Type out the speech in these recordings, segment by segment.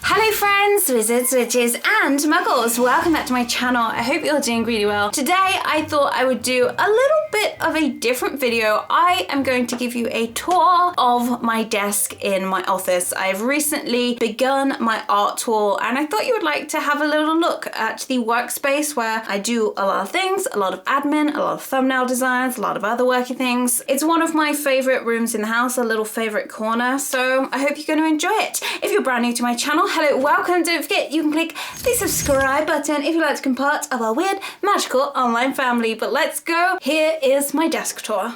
Hello friends, wizards, witches and muggles, welcome back to my channel. I hope you're doing really well. Today I thought I would do a little bit of a different video. I am going to give you a tour of my desk in my office. I've recently begun my art tour and I thought you would like to have a little look at the workspace where I do a lot of things, a lot of admin, a lot of thumbnail designs, a lot of other worky things. It's one of my favorite rooms in the house, a little favorite corner, so I hope you're going to enjoy it. If you're brand new to my channel, hello, welcome. Don't forget you can click the subscribe button if you'd like to become part of our weird, magical online family. But let's go. Here is my desk tour.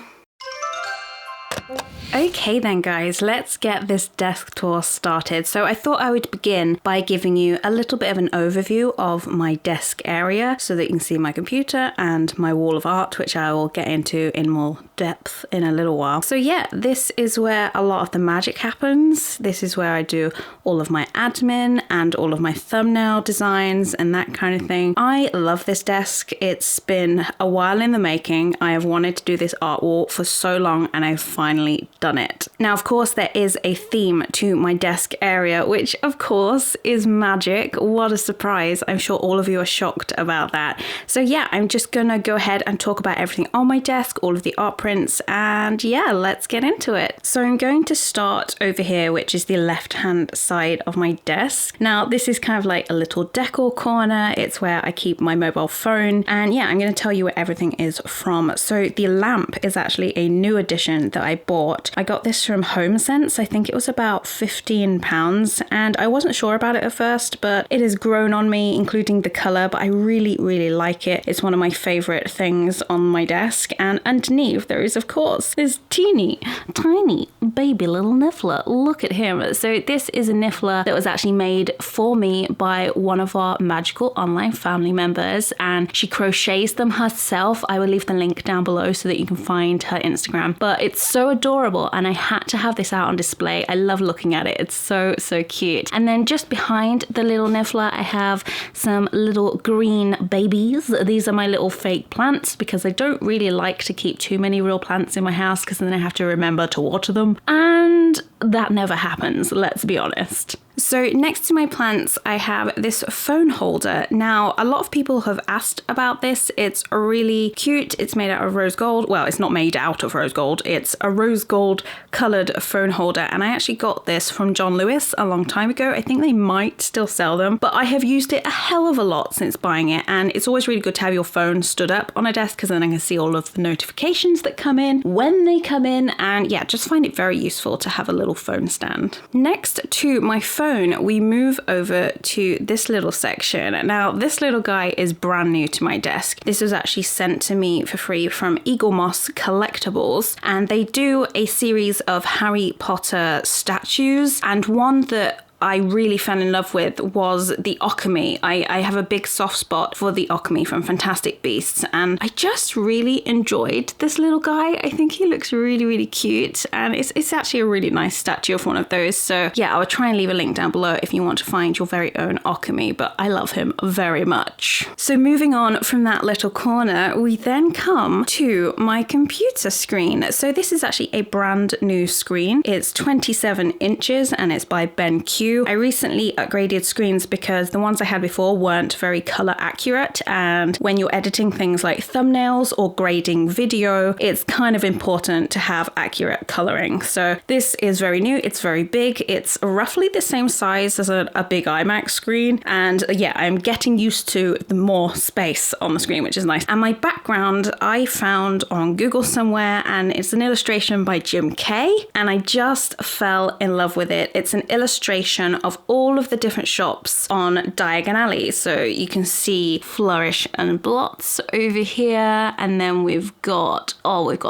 Okay then guys, let's get this desk tour started. So I thought I would begin by giving you a little bit of an overview of my desk area so that you can see my computer and my wall of art, which I will get into in more depth in a little while. So yeah, this is where a lot of the magic happens. This is where I do all of my admin and all of my thumbnail designs and that kind of thing. I love this desk. It's been a while in the making. I have wanted to do this art wall for so long and I've finally done it. Now, of course, there is a theme to my desk area, which of course is magic. What a surprise. I'm sure all of you are shocked about that. So yeah, I'm just gonna go ahead and talk about everything on my desk, all of the art prints, and yeah, let's get into it. So I'm going to start over here, which is the left-hand side of my desk. Now, this is kind of like a little Deco Corner. It's where I keep my mobile phone. And yeah, I'm gonna tell you where everything is from. So the lamp is actually a new addition that I bought. I got this from HomeSense. I think it was about £15 and I wasn't sure about it at first, but it has grown on me, including the color, but I really like it. It's one of my favorite things on my desk. And underneath there is, of course, this teeny tiny baby little niffler. Look at him. So this is a niffler that was actually made for me by one of our magical online family members, and she crochets them herself. I will leave the link down below so that you can find her Instagram, but it's so adorable and I had to have this out on display. I love looking at it. It's so cute. And then just behind the little niffler, I have some little green babies. These are my little fake plants because I don't really like to keep too many real plants in my house because then I have to remember to water them. And that never happens, let's be honest. So next to my plants, I have this phone holder. Now, a lot of people have asked about this. It's really cute. It's made out of rose gold. Well, it's not made out of rose gold. It's a rose gold colored phone holder. And I actually got this from John Lewis a long time ago. I think they might still sell them, but I have used it a hell of a lot since buying it. And it's always really good to have your phone stood up on a desk because then I can see all of the notifications that come in when they come in. And yeah, just find it very useful to have a little phone stand. Next to my phone, we move over to this little section. Now, this little guy is brand new to my desk. This was actually sent to me for free from Eagle Moss Collectibles, and they do a series of Harry Potter statues, and one that I really fell in love with was the Occamy. I have a big soft spot for the Occamy from Fantastic Beasts, and I just really enjoyed this little guy. I think he looks really cute, and it's actually a really nice statue of one of those. So yeah, I'll try and leave a link down below if you want to find your very own Occamy, but I love him very much. So moving on from that little corner, we then come to my computer screen. So this is actually a brand new screen. It's 27 inches and it's by BenQ. I recently upgraded screens because the ones I had before weren't very color accurate, and when you're editing things like thumbnails or grading video, it's kind of important to have accurate coloring. So this is very new, it's very big, it's roughly the same size as a big iMac screen, and yeah, I'm getting used to the more space on the screen, which is nice. And my background I found on Google somewhere, and it's an illustration by Jim Kay, and I just fell in love with it. It's an illustration of all of the different shops on Diagon Alley. So you can see Flourish and Blots over here, and then we've got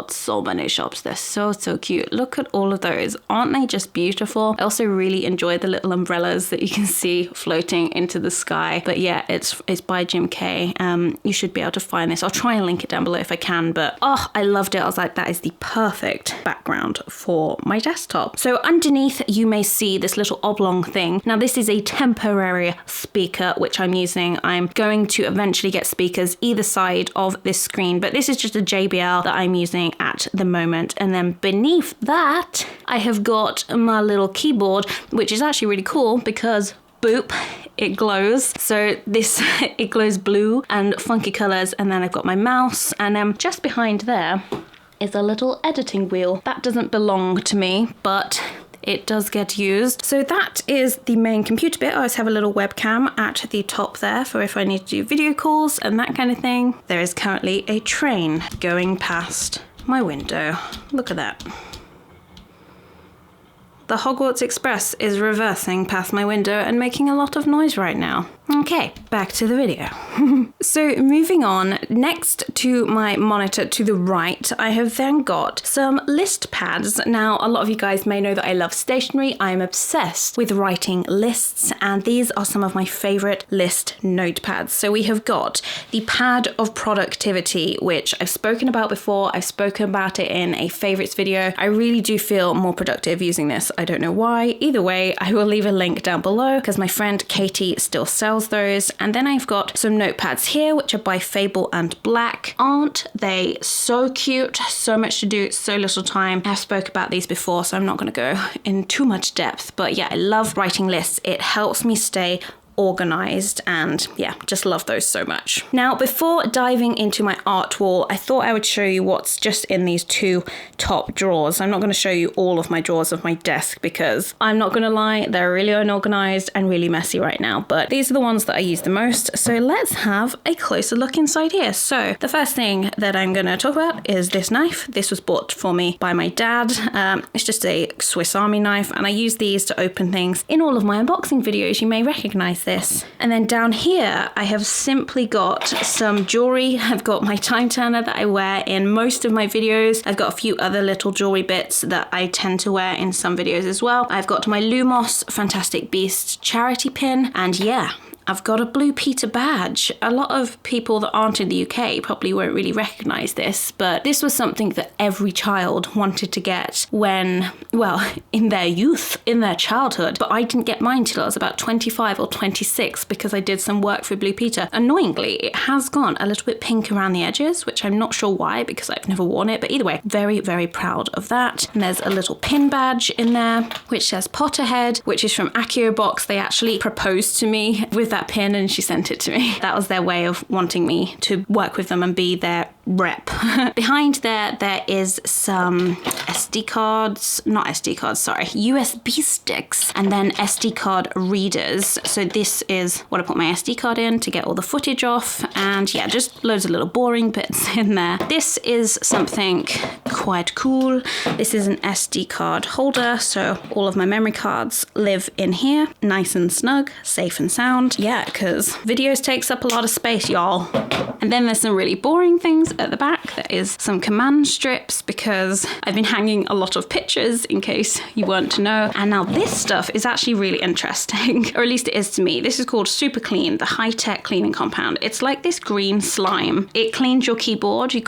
so many shops. They're so cute. Look at all of those. Aren't they just beautiful? I also really enjoy the little umbrellas that you can see floating into the sky. But yeah, it's by Jim Kay. You should be able to find this. I'll try and link it down below if I can, but oh, I loved it. I was like, that is the perfect background for my desktop. So underneath you may see this little oblong thing. Now this is a temporary speaker which I'm using. I'm going to eventually get speakers either side of this screen, but this is just a JBL that I'm using at the moment. And then beneath that I have got my little keyboard, which is actually really cool because boop, it glows. So this, it glows blue and funky colors. And then I've got my mouse, and just behind there is a little editing wheel. That doesn't belong to me, but it does get used. So that is the main computer bit. I always have a little webcam at the top there for if I need to do video calls and that kind of thing. There is currently a train going past my window. Look at that. The Hogwarts Express is reversing past my window and making a lot of noise right now. Okay, back to the video. So moving on, next to my monitor to the right, I have then got some list pads. Now, a lot of you guys may know that I love stationery. I'm obsessed with writing lists, and these are some of my favorite list notepads. So we have got the Pad of Productivity, which I've spoken about before. I've spoken about it in a favorites video. I really do feel more productive using this. I don't know why. Either way, I will leave a link down below because my friend Katie still sells those. And then I've got some notepads here, which are by Fable and Black. Aren't they so cute? So much to do, so little time. I've spoke about these before, so I'm not going to go in too much depth. But yeah, I love writing lists. It helps me stay organized, and yeah, just love those so much. Now, before diving into my art wall, I thought I would show you what's just in these two top drawers. I'm not going to show you all of my drawers of my desk because I'm not going to lie, they're really unorganized and really messy right now, but these are the ones that I use the most. So let's have a closer look inside here. So the first thing that I'm going to talk about is this knife. This was bought for me by my dad. It's just a Swiss Army knife, and I use these to open things in all of my unboxing videos. You may recognize this. And then down here, I have simply got some jewelry. I've got my time turner that I wear in most of my videos. I've got a few other little jewelry bits that I tend to wear in some videos as well. I've got my Lumos Fantastic Beasts charity pin, and yeah, I've got a Blue Peter badge. A lot of people that aren't in the UK probably won't really recognize this, but this was something that every child wanted to get when, well, in their youth, in their childhood. But I didn't get mine till I was about 25 or 26 because I did some work for Blue Peter. Annoyingly, it has gone a little bit pink around the edges, which I'm not sure why because I've never worn it. But either way, very, very proud of that. And there's a little pin badge in there, which says Potterhead, which is from Accio Box. They actually proposed to me with that pin and she sent it to me. That was their way of wanting me to work with them and be their rep. Behind there is some SD cards, not SD cards, sorry, USB sticks, and then SD card readers. So this is what I put my SD card in to get all the footage off, and yeah, just loads of little boring bits in there. This is something quite cool. This is an SD card holder, so all of my memory cards live in here, nice and snug, safe and sound. Yeah, because videos takes up a lot of space, y'all. And then there's some really boring things at the back. There is some command strips because I've been hanging a lot of pictures in case you weren't to know. And now this stuff is actually really interesting, or at least it is to me. This is called Super Clean, the high-tech cleaning compound. It's like this green slime. It cleans your keyboard. It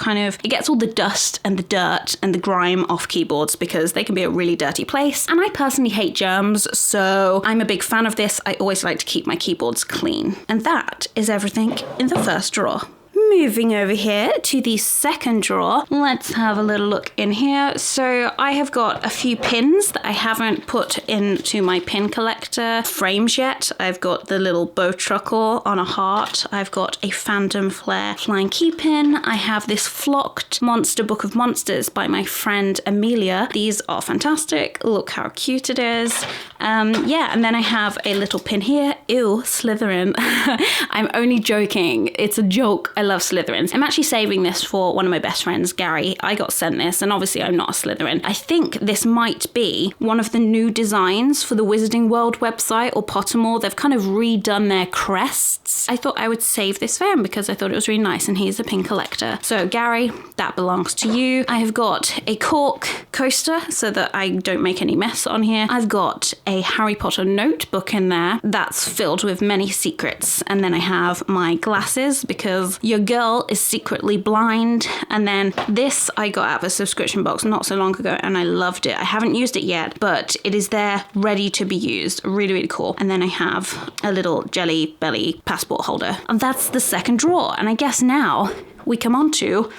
gets all the dust and the dirt and the grime off keyboards because they can be a really dirty place. And I personally hate germs, so I'm a big fan of this. I always like to keep my keyboards clean. And that is everything in the first drawer. Moving over here to the second drawer, let's have a little look in here. So I have got a few pins that I haven't put into my pin collector frames yet. I've got the little bow truckle on a heart. I've got a Phantom Flare flying key pin. I have this flocked Monster Book of Monsters by my friend Amelia. These are fantastic. Look how cute it is. Yeah, and then I have a little pin here. Ew, Slytherin. I'm only joking. It's a joke. I love Slytherins. I'm actually saving this for one of my best friends, Gary. I got sent this, and obviously I'm not a Slytherin. I think this might be one of the new designs for the Wizarding World website or Pottermore. They've kind of redone their crests. I thought I would save this for him because I thought it was really nice, and he's a pin collector. So Gary, that belongs to you. I have got a cork coaster so that I don't make any mess on here. I've got a Harry Potter notebook in there that's filled with many secrets. And then I have my glasses because your girl is secretly blind. And then this I got out of a subscription box not so long ago and I loved it. I haven't used it yet, but it is there ready to be used. Really, really cool. And then I have a little Jelly Belly passport holder. And that's the second drawer. And I guess now we come on to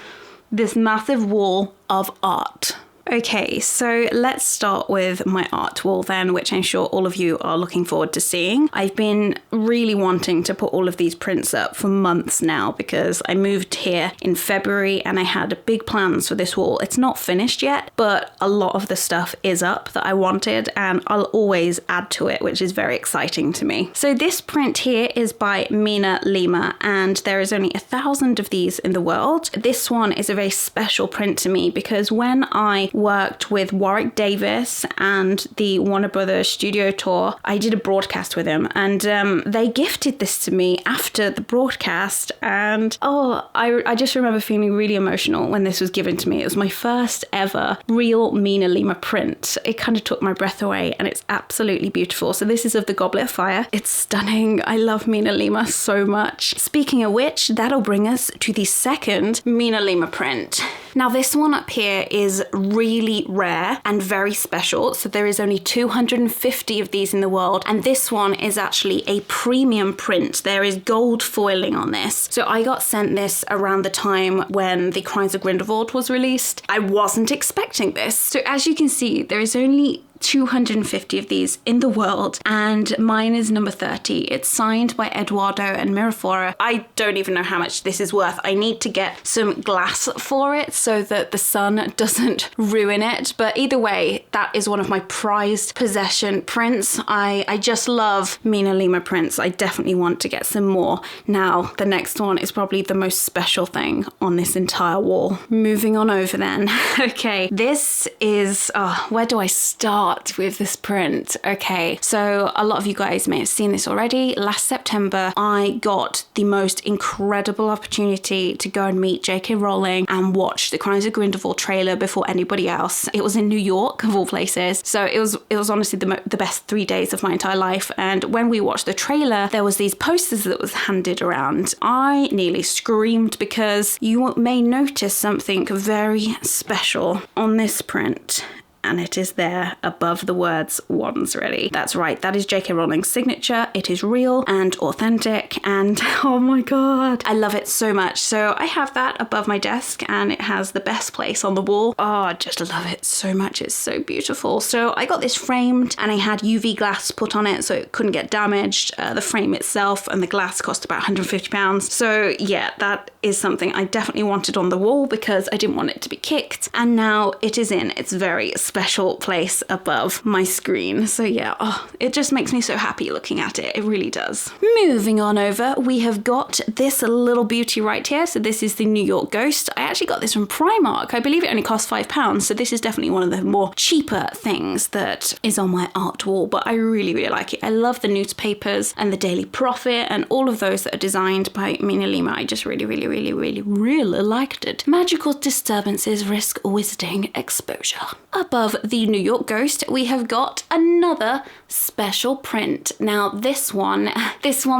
this massive wall of art. Okay, so let's start with my art wall then, which I'm sure all of you are looking forward to seeing. I've been really wanting to put all of these prints up for months now because I moved here in February and I had big plans for this wall. It's not finished yet, but a lot of the stuff is up that I wanted and I'll always add to it, which is very exciting to me. So this print here is by Mina Lima and there is only 1,000 of these in the world. This one is a very special print to me because when I worked with Warwick Davis and the Warner Brothers studio tour, I did a broadcast with him and they gifted this to me after the broadcast and I just remember feeling really emotional when this was given to me. It was my first ever real Mina Lima print. It kind of took my breath away and it's absolutely beautiful. So this is of the Goblet of Fire. It's stunning. I love Mina Lima so much. Speaking of which, that'll bring us to the second Mina Lima print. Now this one up here is really rare and very special. So there is only 250 of these in the world. And this one is actually a premium print. There is gold foiling on this. So I got sent this around the time when The Crimes of Grindelwald was released. I wasn't expecting this. So as you can see, there is only 250 of these in the world and mine is number 30. It's signed by Eduardo and Miraflora. I don't even know how much this is worth. I need to get some glass for it so that the sun doesn't ruin it, but either way, that is one of my prized possession prints. I just love Mina Lima prints. I definitely want to get some more. Now the next one is probably the most special thing on this entire wall. Moving on over then. Okay, this is where do I start with this print? Okay, so a lot of you guys may have seen this already. Last September, I got the most incredible opportunity to go and meet J.K. Rowling and watch the Crimes of Grindelwald trailer before anybody else. It was in New York, of all places. So it was honestly the best 3 days of my entire life. And when we watched the trailer, there was these posters that was handed around. I nearly screamed because you may notice something very special on this print. And it is there above the words "Wands Ready." That's right, that is J.K. Rowling's signature. It is real and authentic and oh my god, I love it so much. So I have that above my desk and it has the best place on the wall. Oh, I just love it so much. It's so beautiful. So I got this framed and I had UV glass put on it so it couldn't get damaged. The frame itself and the glass cost about £150. So yeah, that is something I definitely wanted on the wall because I didn't want it to be kicked. And now it is in its very special place above my screen. So yeah, it just makes me so happy looking at it. It really does. Moving on over, we have got this little beauty right here. So this is the New York Ghost. I actually got this from Primark. I believe it only cost £5. So this is definitely one of the more cheaper things that is on my art wall, but I really, really like it. I love the newspapers and the Daily Prophet and all of those that are designed by Mina Lima. I just really, really, really, really, really liked it. Magical disturbances risk wizarding exposure. Above the New York Ghost, we have got another special print. Now this one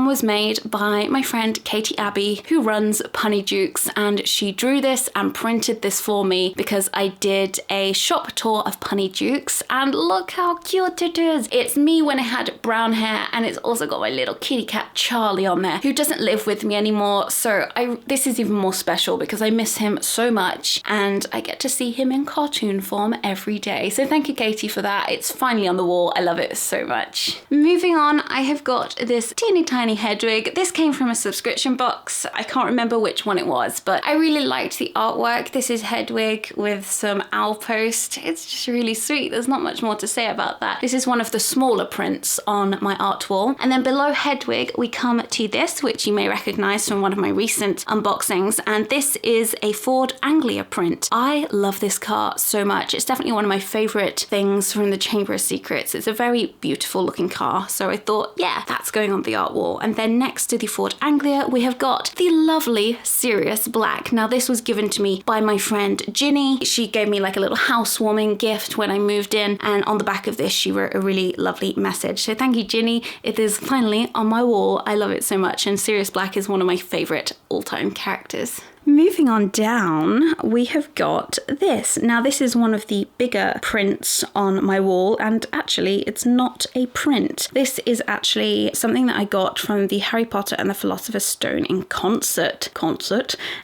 was made by my friend Katie Abbey, who runs Punny Jukes, and she drew this and printed this for me because I did a shop tour of Punny Jukes, and look how cute it is. It's me when I had brown hair, and it's also got my little kitty cat Charlie on there, who doesn't live with me anymore. So this is even more special because I miss him so much and I get to see him in cartoon form every day. So thank you, Katie, for that. It's finally on the wall. I love it so much. Moving on, I have got this teeny tiny Hedwig. This came from a subscription box. I can't remember which one it was, but I really liked the artwork. This is Hedwig with some owl post. It's just really sweet. There's not much more to say about that. This is one of the smaller prints on my art wall. And then below Hedwig, we come to this, which you may recognize from one of my recent unboxings. And this is a Ford Anglia print. I love this car so much. It's definitely one of my favorite things from the Chamber of Secrets. It's a very beautiful looking car. So I thought, yeah, that's going on the art wall. And then next to the Ford Anglia, we have got the lovely Sirius Black. Now this was given to me by my friend Ginny. She gave me like a little housewarming gift when I moved in. And on the back of this, she wrote a really lovely message. So thank you, Ginny. It is finally on my wall. I love it so much. And Sirius Black is one of my favorite all-time characters. Moving on down, we have got this. Now, this is one of the bigger prints on my wall, and actually it's not a print. This is actually something that I got from the Harry Potter and the Philosopher's Stone in concert,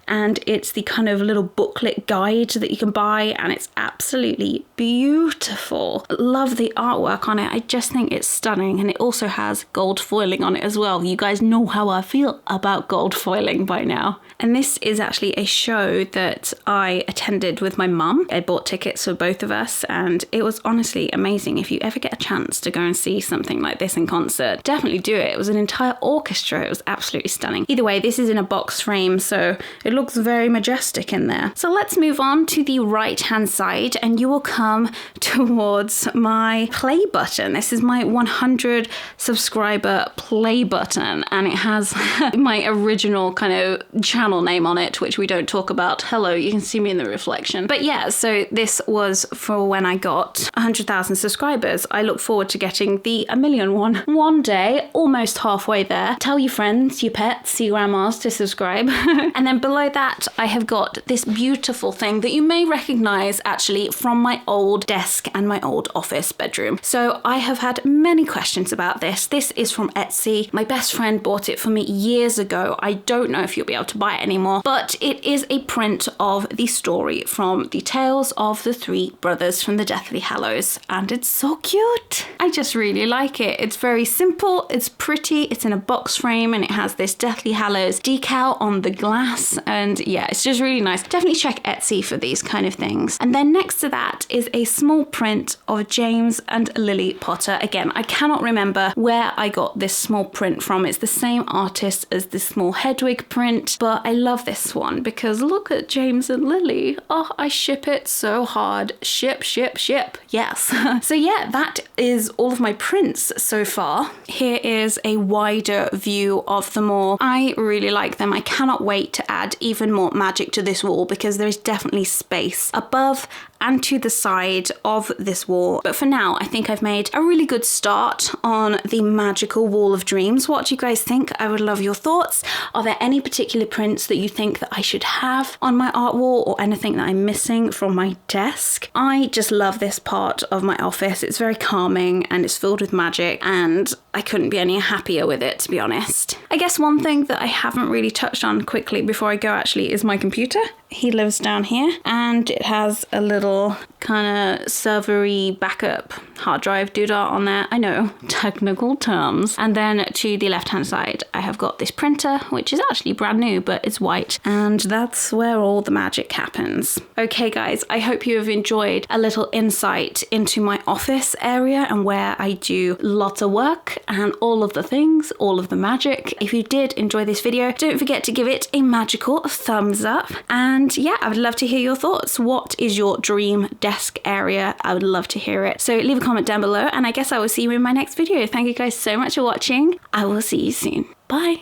and it's the kind of little booklet guide that you can buy, and it's absolutely beautiful. Love the artwork on it. I just think it's stunning, and it also has gold foiling on it as well. You guys know how I feel about gold foiling by now. And this is actually a show that I attended with my mum. I bought tickets for both of us, and it was honestly amazing. If you ever get a chance to go and see something like this in concert, definitely do it. It was an entire orchestra. It was absolutely stunning. Either way, this is in a box frame, so it looks very majestic in there. So let's move on to the right hand side, and you will come towards my play button. This is my 100 subscriber play button, and it has my original kind of channel name on it, which we don't talk about. Hello, you can see me in the reflection. But yeah, so this was for when I got 100,000 subscribers. I look forward to getting the 1,000,000 one day, almost halfway there. Tell your friends, your pets, your grandmas to subscribe. And then below that, I have got this beautiful thing that you may recognize actually from my old desk and my old office bedroom. So I have had many questions about this. This is from Etsy. My best friend bought it for me years ago. I don't know if you'll be able to buy it anymore, but it is a print of the story from the Tales of the Three Brothers from the Deathly Hallows, and it's so cute. I just really like it. It's very simple, it's pretty, it's in a box frame, and it has this Deathly Hallows decal on the glass, and yeah, it's just really nice. Definitely check Etsy for these kind of things. And then next to that is a small print of James and Lily Potter. Again, I cannot remember where I got this small print from. It's the same artist as the small Hedwig print, but I love this one because look at James and Lily. Oh, I ship it so hard. Ship. Yes. So yeah, that is all of my prints so far. Here is a wider view of them all. I really like them. I cannot wait to add even more magic to this wall because there is definitely space above and to the side of this wall. But for now, I think I've made a really good start on the magical wall of dreams. What do you guys think? I would love your thoughts. Are there any particular prints that you think that I should have on my art wall, or anything that I'm missing from my desk? I just love this part of my office. It's very calming and it's filled with magic, and I couldn't be any happier with it, to be honest. I guess one thing that I haven't really touched on quickly before I go actually is my computer. He lives down here, and it has a little kind of servery backup hard drive doodah on there. I know, technical terms. And then to the left hand side, I have got this printer, which is actually brand new, but it's white. And that's where all the magic happens. Okay guys, I hope you have enjoyed a little insight into my office area and where I do lots of work and all of the things, all of the magic. If you did enjoy this video, don't forget to give it a magical thumbs up. And yeah, I would love to hear your thoughts. What is your dream desk area? I would love to hear it. So leave a comment down below, and I guess I will see you in my next video. Thank you guys so much for watching. I will see you soon. Bye.